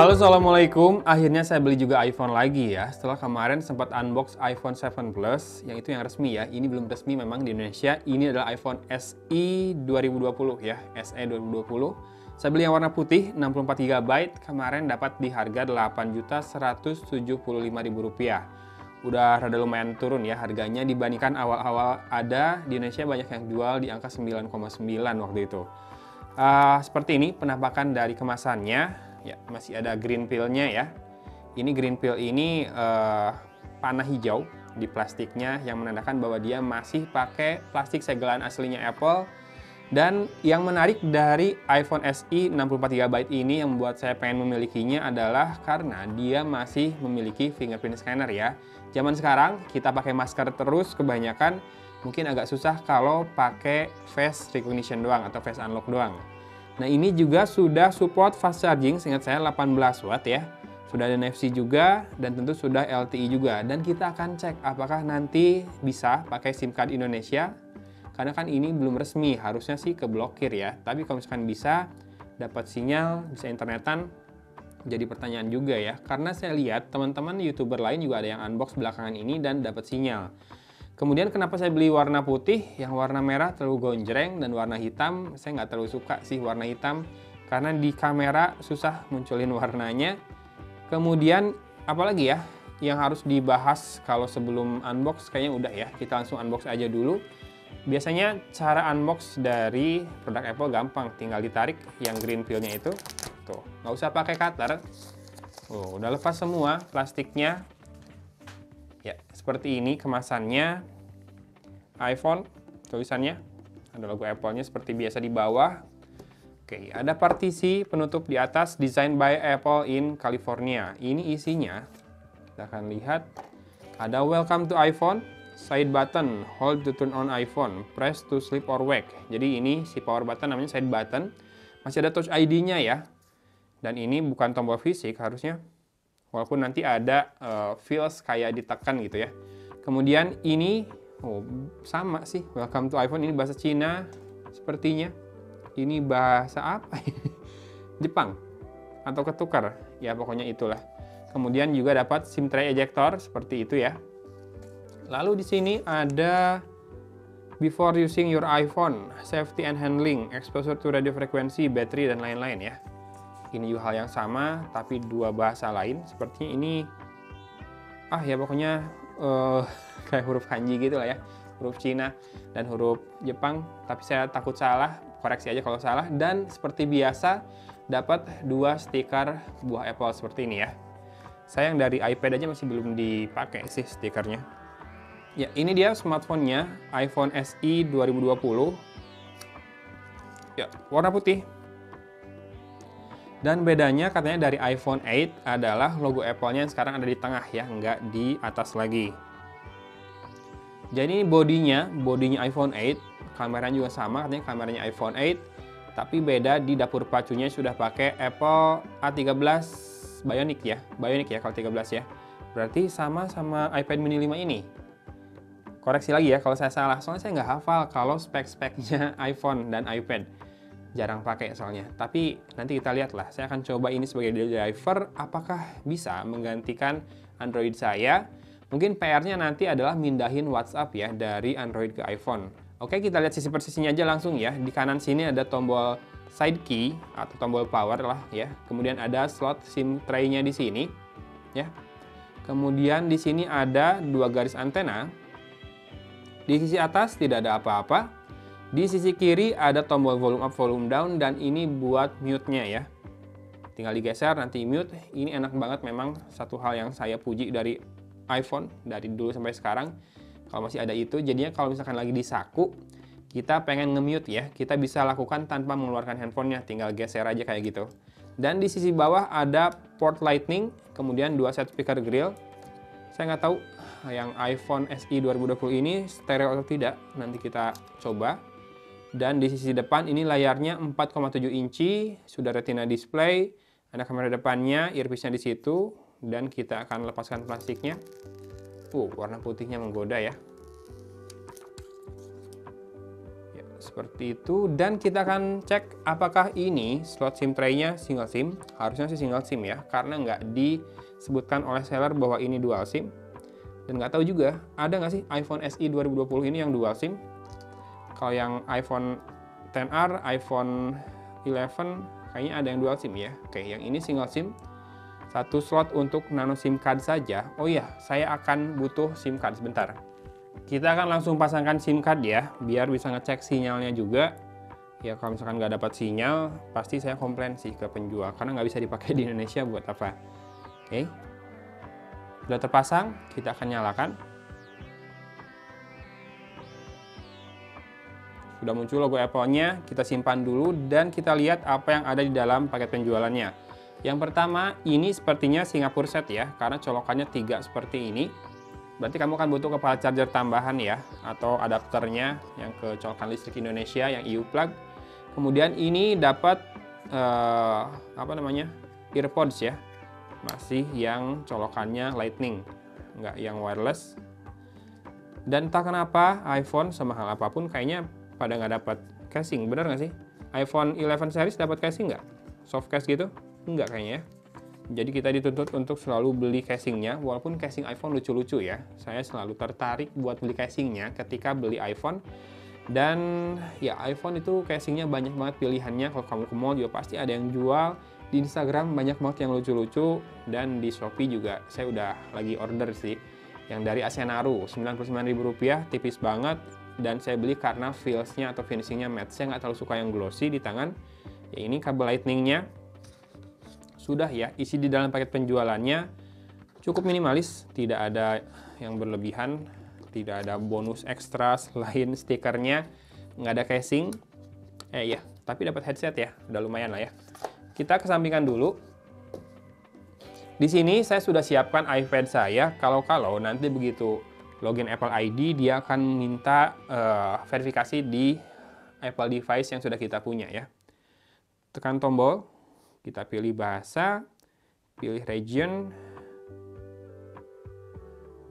Halo, assalamualaikum. Akhirnya saya beli juga iPhone lagi ya. Setelah kemarin sempat unbox iPhone 7 Plus, yang itu yang resmi ya. Ini belum resmi memang di Indonesia. Ini adalah iPhone SE 2020 ya, SE 2020. Saya beli yang warna putih, 64 GB. Kemarin dapat di harga Rp8.175.000. Udah rada lumayan turun ya harganya dibandingkan awal-awal ada di Indonesia banyak yang jual di angka 9,9 waktu itu. Seperti ini penampakan dari kemasannya. Ya, masih ada green peel-nya ya. Ini green peel ini panah hijau di plastiknya yang menandakan bahwa dia masih pakai plastik segelan aslinya Apple. Dan yang menarik dari iPhone SE 64 GB ini yang membuat saya pengen memilikinya adalah karena dia masih memiliki fingerprint scanner ya. Zaman sekarang kita pakai masker terus kebanyakan mungkin agak susah kalau pakai face recognition doang atau face unlock doang. Nah, ini juga sudah support fast charging, seingat saya 18 watt ya. Sudah ada NFC juga dan tentu sudah LTE juga. Dan kita akan cek apakah nanti bisa pakai SIM card Indonesia. Karena kan ini belum resmi, harusnya sih keblokir ya. Tapi kalau misalkan bisa dapat sinyal, bisa internetan, jadi pertanyaan juga ya. Karena saya lihat teman-teman YouTuber lain juga ada yang unbox belakangan ini dan dapat sinyal. Kemudian kenapa saya beli warna putih, yang warna merah terlalu gonjreng, dan warna hitam saya nggak terlalu suka sih warna hitam karena di kamera susah munculin warnanya. Kemudian apalagi ya yang harus dibahas kalau sebelum unbox, kayaknya udah ya, kita langsung unbox aja dulu. Biasanya cara unbox dari produk Apple gampang, tinggal ditarik yang green peel-nya itu, tuh nggak usah pakai cutter. Udah lepas semua plastiknya. Ya, seperti ini kemasannya. iPhone, tulisannya. Ada logo Apple-nya seperti biasa di bawah. Oke, ada partisi penutup di atas, Designed by Apple in California. Ini isinya, kita akan lihat. Ada Welcome to iPhone, side button, hold to turn on iPhone, press to sleep or wake. Jadi ini si power button namanya side button. Masih ada Touch ID-nya ya. Dan ini bukan tombol fisik harusnya. Walaupun nanti ada feels kayak ditekan gitu ya. Kemudian ini, sama sih, Welcome to iPhone, ini bahasa Cina sepertinya. Ini bahasa apa? Jepang atau ketukar, ya pokoknya itulah. Kemudian juga dapat SIM tray ejector seperti itu ya. Lalu di sini ada before using your iPhone, safety and handling, exposure to radio frequency, battery dan lain-lain ya. Ini juga hal yang sama, tapi dua bahasa lain. Sepertinya ini, ya pokoknya kayak huruf kanji gitu lah ya. Huruf Cina dan huruf Jepang. Tapi saya takut salah, koreksi aja kalau salah. Dan seperti biasa, dapat dua stiker buah Apple seperti ini ya. Sayang dari iPad aja masih belum dipakai sih stikernya. Ya, ini dia smartphone-nya, iPhone SE 2020. Ya, warna putih. Dan bedanya katanya dari iPhone 8 adalah logo Apple-nya yang sekarang ada di tengah ya, nggak di atas lagi. Jadi bodinya iPhone 8, kameranya juga sama, katanya kameranya iPhone 8, tapi beda di dapur pacunya sudah pakai Apple A13 Bionic ya kalau 13 ya. Berarti sama iPad mini 5 ini. Koreksi lagi ya kalau saya salah, soalnya saya nggak hafal kalau spek-speknya iPhone dan iPad. Jarang pakai soalnya, tapi nanti kita lihat lah. Saya akan coba ini sebagai driver, apakah bisa menggantikan Android saya. Mungkin PR-nya nanti adalah mindahin WhatsApp ya dari Android ke iPhone. Oke, kita lihat sisi persisinya aja langsung ya. Di kanan sini ada tombol side key atau tombol power lah ya. Kemudian ada slot SIM tray-nya di sini ya. Kemudian di sini ada dua garis antena. Di sisi atas tidak ada apa-apa. Di sisi kiri ada tombol volume up, volume down, dan ini buat mute-nya ya. Tinggal digeser nanti mute. Ini enak banget memang, satu hal yang saya puji dari iPhone dari dulu sampai sekarang. Kalau masih ada itu, jadinya kalau misalkan lagi di saku, kita pengen nge-mute ya, kita bisa lakukan tanpa mengeluarkan handphonenya, tinggal geser aja kayak gitu. Dan di sisi bawah ada port lightning, kemudian dua set speaker grill. Saya nggak tahu yang iPhone SE 2020 ini stereo atau tidak, nanti kita coba. Dan di sisi depan ini layarnya 4,7 inci, sudah retina display, ada kamera depannya, earpiece-nya di situ, dan kita akan lepaskan plastiknya. Warna putihnya menggoda ya. seperti itu. Dan kita akan cek apakah ini slot SIM tray-nya single SIM. Harusnya sih single SIM ya, karena nggak disebutkan oleh seller bahwa ini dual SIM. Dan nggak tahu juga, ada nggak sih iPhone SE 2020 ini yang dual SIM? Kalau yang iPhone XR, iPhone 11, kayaknya ada yang dual SIM ya. Oke, yang ini single SIM. Satu slot untuk nano SIM card saja. Oh iya, saya akan butuh SIM card sebentar. Kita akan langsung pasangkan SIM card ya, biar bisa ngecek sinyalnya juga. Ya kalau misalkan nggak dapat sinyal, pasti saya komplain sih ke penjual, karena nggak bisa dipakai di Indonesia buat apa. Oke, sudah terpasang, kita akan nyalakan. Sudah muncul logo Apple-nya, kita simpan dulu dan kita lihat apa yang ada di dalam paket penjualannya. Yang pertama, ini sepertinya Singapore set ya, karena colokannya 3 seperti ini. Berarti kamu akan butuh kepala charger tambahan ya, atau adapternya yang ke colokan listrik Indonesia, yang EU plug. Kemudian ini dapat earpods ya, masih yang colokannya lightning, nggak yang wireless. Dan entah kenapa iPhone sama hal apapun kayaknya pada nggak dapat casing, bener nggak sih? iPhone 11 series dapat casing nggak? Soft case gitu? Enggak kayaknya ya. Jadi kita dituntut untuk selalu beli casingnya, walaupun casing iPhone lucu-lucu ya. Saya selalu tertarik buat beli casingnya ketika beli iPhone. Dan ya iPhone itu casingnya banyak banget pilihannya. Kalau kamu ke mall juga pasti ada yang jual. Di Instagram banyak banget yang lucu-lucu. Dan di Shopee juga saya udah lagi order sih. Yang dari Asenaru, Rp99.000, tipis banget. Dan saya beli karena feels-nya atau finishing-nya matte. Saya nggak terlalu suka yang glossy di tangan. Ya ini kabel lightning-nya. Sudah ya, isi di dalam paket penjualannya cukup minimalis, tidak ada yang berlebihan, tidak ada bonus ekstra selain stikernya, nggak ada casing. Ya, tapi dapat headset ya, udah lumayan lah ya. Kita kesampingkan dulu. Di sini saya sudah siapkan iPad saya, kalau nanti begitu login Apple ID, dia akan minta verifikasi di Apple device yang sudah kita punya ya. Tekan tombol. Kita pilih bahasa, pilih region,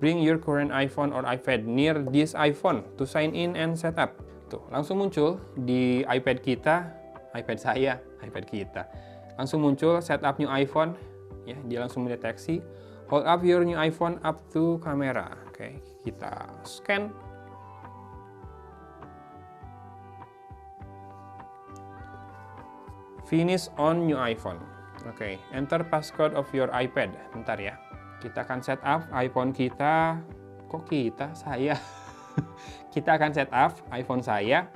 bring your current iPhone or iPad near this iPhone to sign in and set up. Tuh, langsung muncul di iPad kita, iPad saya, iPad kita. Langsung muncul setup new iPhone, ya, dia langsung mendeteksi. Hold up your new iPhone up to camera. Oke, kita scan. Finish on new iPhone. Oke, enter passcode of your iPad. Bentar ya. Kita akan set up iPhone kita. Kok kita? Saya. Kita akan set up iPhone saya.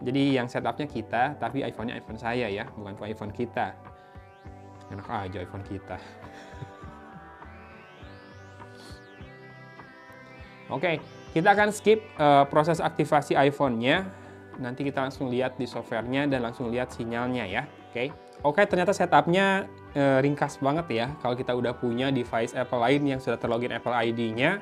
Jadi yang setupnya kita, tapi iPhone-nya iPhone saya ya, bukan iPhone kita. Enak aja iPhone kita. Oke, kita akan skip proses aktivasi iPhone-nya. Nanti kita langsung lihat di software-nya dan langsung lihat sinyalnya ya. Oke, ternyata setupnya ringkas banget ya. Kalau kita udah punya device Apple lain yang sudah terlogin Apple ID-nya,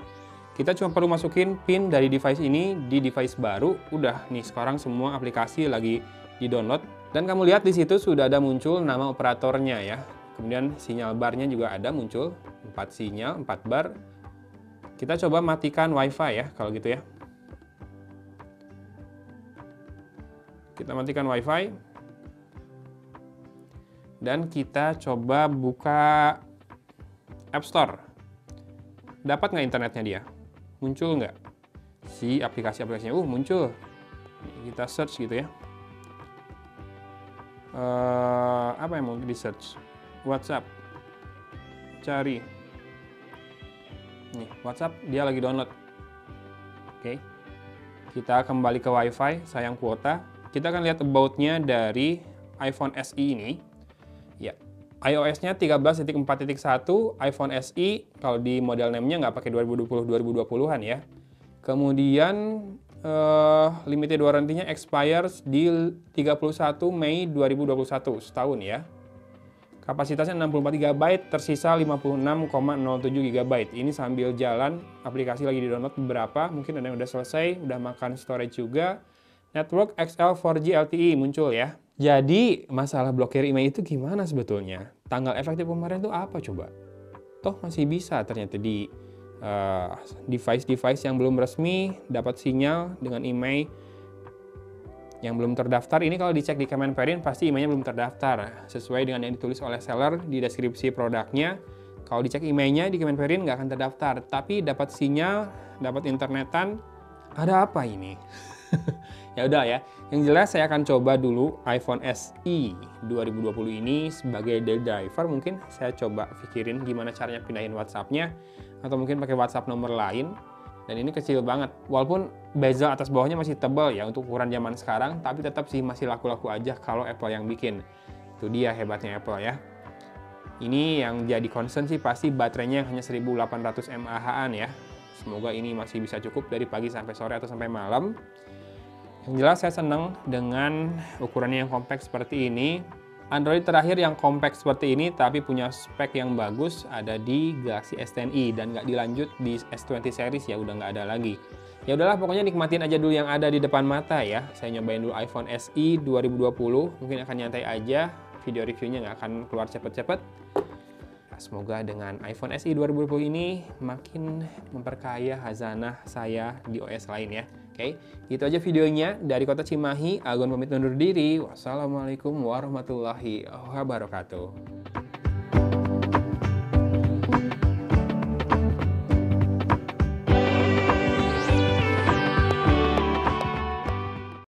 kita cuma perlu masukin PIN dari device ini di device baru. Udah nih, sekarang semua aplikasi lagi di-download. Dan kamu lihat di situ sudah ada muncul nama operatornya ya. Kemudian sinyal barnya juga ada muncul, 4 sinyal, 4 bar. Kita coba matikan WiFi ya, kalau gitu ya. Kita matikan WiFi. Dan kita coba buka App Store. Dapat nggak internetnya dia? Muncul nggak? Si aplikasi-aplikasinya, muncul. Kita search gitu ya. Apa yang mau di search? WhatsApp. Cari. Nih, WhatsApp dia lagi download. Oke. Kita kembali ke WiFi, sayang kuota. Kita akan lihat about-nya dari iPhone SE ini. Ya, iOS-nya 13.4.1, iPhone SE, kalau di model name-nya nggak pakai 2020-2020-an ya. Kemudian limited warranty-nya expires di 31 Mei 2021, setahun ya. Kapasitasnya 64 GB, tersisa 56,07 GB. Ini sambil jalan, aplikasi lagi di-download beberapa, mungkin ada yang udah selesai, udah makan storage juga. Network XL 4G LTE muncul ya. Jadi, masalah blokir email itu gimana sebetulnya? Tanggal efektif kemarin itu apa coba? Toh masih bisa ternyata di device-device yang belum resmi dapat sinyal dengan email Yang belum terdaftar ini kalau dicek di Kemenperin pasti emailnya belum terdaftar. Sesuai dengan yang ditulis oleh seller di deskripsi produknya, kalau dicek emailnya di Kemenperin nggak akan terdaftar. Tapi dapat sinyal, dapat internetan, ada apa ini? Ya udah ya, yang jelas saya akan coba dulu iPhone SE 2020 ini sebagai daily driver. Mungkin saya coba pikirin gimana caranya pindahin WhatsApp-nya, atau mungkin pakai WhatsApp nomor lain. Dan ini kecil banget, walaupun bezel atas bawahnya masih tebal ya untuk ukuran zaman sekarang, tapi tetap sih masih laku-laku aja kalau Apple yang bikin. Itu dia hebatnya Apple ya. Ini yang jadi concern sih pasti baterainya hanya 1800 mAh-an ya. Semoga ini masih bisa cukup dari pagi sampai sore atau sampai malam. Yang jelas saya senang dengan ukurannya yang compact seperti ini. Android terakhir yang compact seperti ini tapi punya spek yang bagus ada di Galaxy S10e dan nggak dilanjut di S20 series, ya udah nggak ada lagi. Ya udahlah, pokoknya nikmatin aja dulu yang ada di depan mata ya. Saya nyobain dulu iPhone SE 2020, mungkin akan nyantai aja, video reviewnya nggak akan keluar cepet-cepet. Semoga dengan iPhone SE 2020 ini makin memperkaya khazanah saya di OS lain ya. Oke, itu aja videonya dari Kota Cimahi. Agun pamit undur diri. Wassalamualaikum warahmatullahi wabarakatuh.